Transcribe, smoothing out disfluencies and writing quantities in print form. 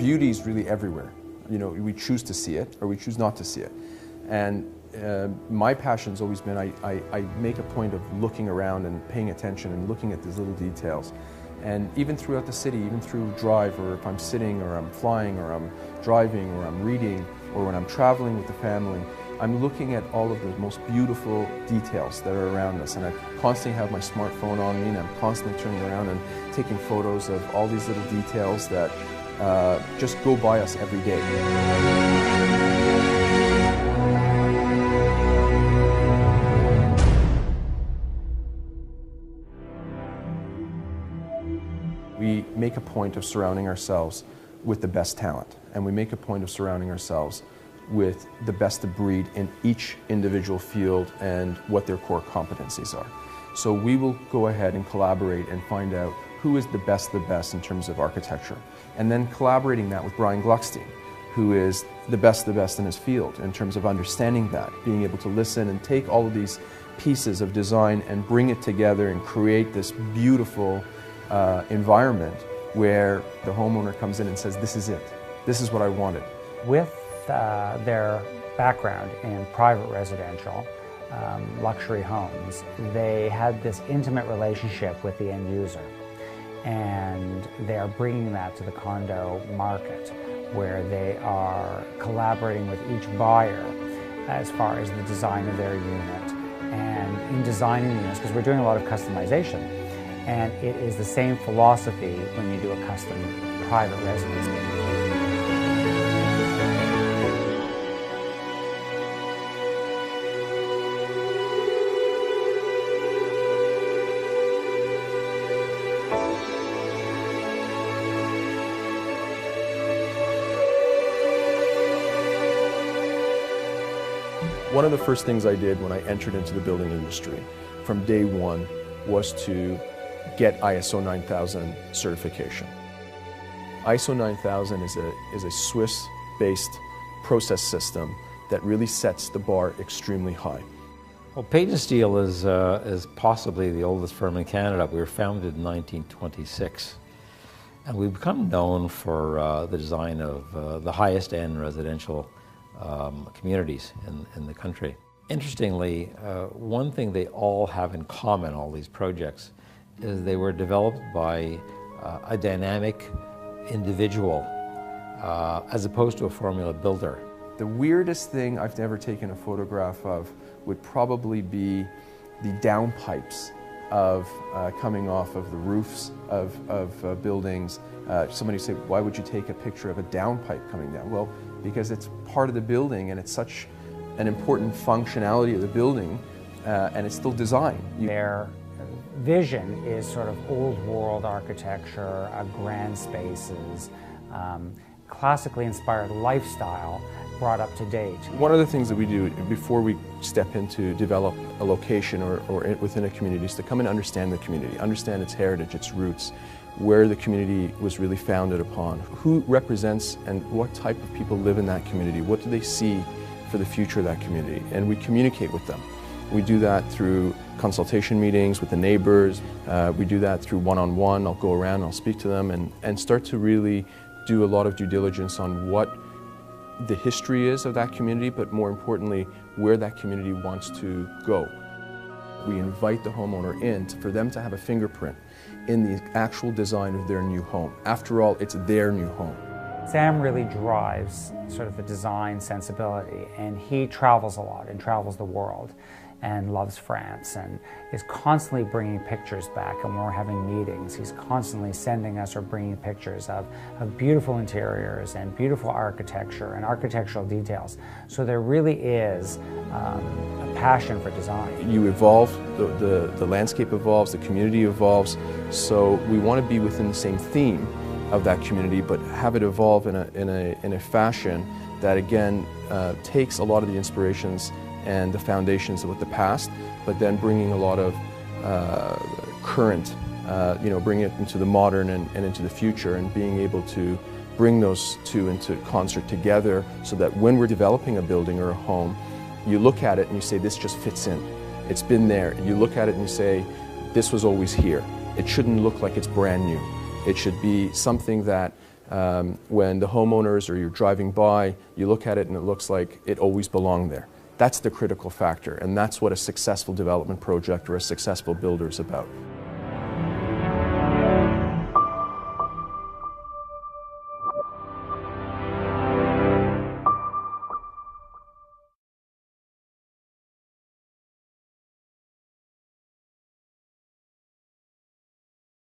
beauty is really everywhere. You know, we choose to see it or we choose not to see it. And my passion's always been, I make a point of looking around and paying attention and looking at these little details. And even throughout the city, even through drive, or if I'm sitting or I'm flying or I'm driving or I'm reading or when I'm traveling with the family, I'm looking at all of the most beautiful details that are around us. And I constantly have my smartphone on me and I'm constantly turning around and taking photos of all these little details that just go by us every day. We make a point of surrounding ourselves with the best talent, and we make a point of surrounding ourselves with the best of breed in each individual field and what their core competencies are. So we will go ahead and collaborate and find out who is the best in terms of architecture, and then collaborating that with Brian Gluckstein, who is the best in his field in terms of understanding that, being able to listen and take all of these pieces of design and bring it together and create this beautiful environment where the homeowner comes in and says, this is it, this is what I wanted. With their background in private residential, luxury homes, they had this intimate relationship with the end user. And they are bringing that to the condo market, where they are collaborating with each buyer as far as the design of their unit. And in designing units, because we're doing a lot of customization, and it is the same philosophy when you do a custom private residence. One of the first things I did when I entered into the building industry from day one was to get ISO 9000 certification. ISO 9000 is a Swiss-based process system that really sets the bar extremely high. Well, Page & Steel is possibly the oldest firm in Canada. We were founded in 1926. And we've become known for the design of the highest end residential communities in the country. Interestingly, one thing they all have in common, all these projects, is they were developed by a dynamic individual as opposed to a formula builder. The weirdest thing I've ever taken a photograph of would probably be the downpipes of coming off of the roofs of buildings. Somebody say, why would you take a picture of a downpipe coming down? Well, because it's part of the building and it's such an important functionality of the building, and it's still design. Their vision is sort of old world architecture, grand spaces, classically inspired lifestyle brought up to date. One of the things that we do before we step into develop a location or within a community is to come and understand the community, understand its heritage, its roots, where the community was really founded upon, who represents and what type of people live in that community, what do they see for the future of that community, and we communicate with them. We do that through consultation meetings with the neighbors, we do that through one-on-one. I'll go around, I'll speak to them and start to really do a lot of due diligence on what the history is of that community, but more importantly, where that community wants to go. We invite the homeowner in for them to have a fingerprint in the actual design of their new home. After all, it's their new home. Sam really drives sort of the design sensibility, and he travels a lot and travels the world and loves France and is constantly bringing pictures back. And when we're having meetings, he's constantly sending us or bringing pictures of beautiful interiors and beautiful architecture and architectural details. So there really is a passion for design. You evolve, the landscape evolves, the community evolves, so we want to be within the same theme of that community, but have it evolve in a fashion that again takes a lot of the inspirations and the foundations with the past, but then bringing a lot of current, bringing it into the modern and into the future, and being able to bring those two into concert together so that when we're developing a building or a home, you look at it and you say, this just fits in. It's been there. You look at it and you say, this was always here. It shouldn't look like it's brand new. It should be something that When the homeowners or you're driving by, you look at it and it looks like it always belonged there. That's the critical factor, and that's what a successful development project or a successful builder is about.